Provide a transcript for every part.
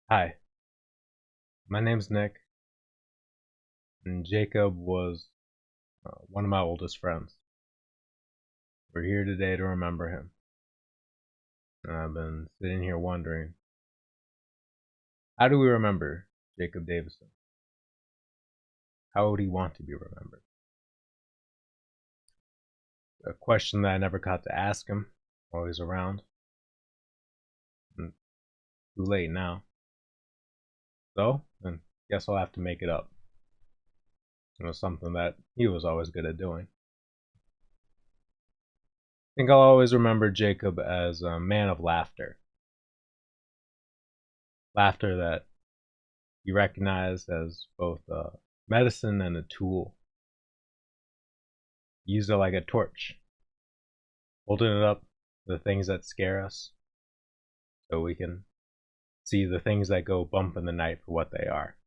Hi, my name's Nick, and Jacob was one of my oldest friends. We're here today to remember him. And I've been sitting here wondering, how do we remember Jacob Davison? How would he want to be remembered? A question that I never got to ask him while he was around. And too late now. So, I guess I'll have to make it up. It was something that he was always good at doing. I think I'll always remember Jacob as a man of laughter. Laughter that he recognized as both a medicine and a tool. He used it like a torch, holding it up to the things that scare us so we can see the things that go bump in the night for what they are.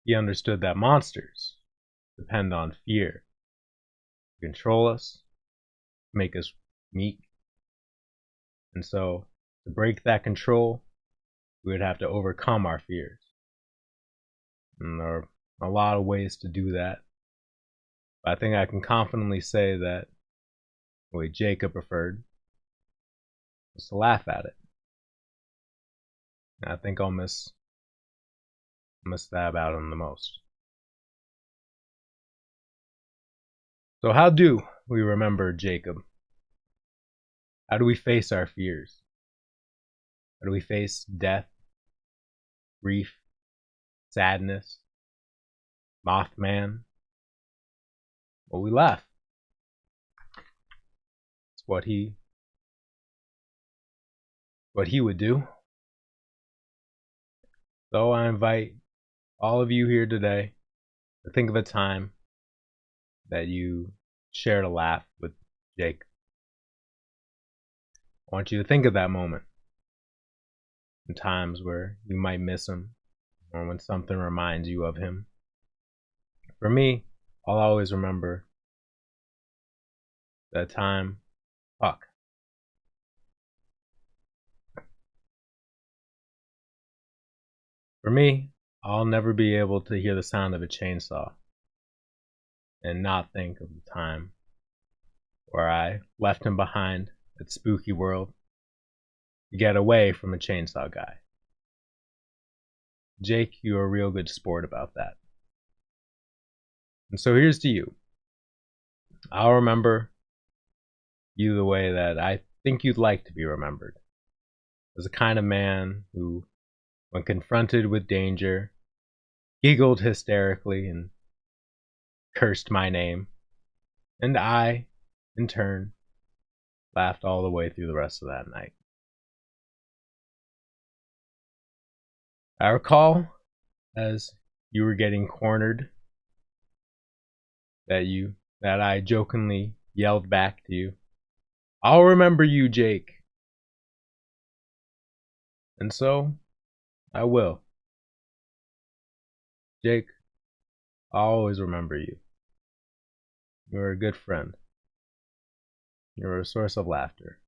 He understood that monsters depend on fear to control us, make us meek. And so, to break that control, we would have to overcome our fears. And there are a lot of ways to do that. But I think I can confidently say that the way Jacob preferred was to laugh at it. And I think I'll miss that about him the most. So how do we remember Jacob? How do we face our fears? How do we face death, grief, sadness, Mothman? Well, we laugh. It's what he would do. So I invite all of you here today to think of a time that you shared a laugh with Jake. I want you to think of that moment. In times where you might miss him, or when something reminds you of him. For me, I'll always remember that time. Fuck. For me, I'll never be able to hear the sound of a chainsaw and not think of the time where I left him behind at Spooky World to get away from a chainsaw guy. Jake, you're a real good sport about that. And so here's to you. I'll remember you the way that I think you'd like to be remembered. As a kind of man who, when confronted with danger, giggled hysterically and cursed my name. And I, in turn, laughed all the way through the rest of that night. I recall, as you were getting cornered, that I jokingly yelled back to you, "I'll remember you, Jake." And so, I will. Jake, I'll always remember you. You're a good friend. You're a source of laughter.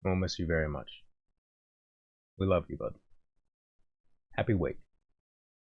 We'll miss you very much. We love you, bud. Happy wake.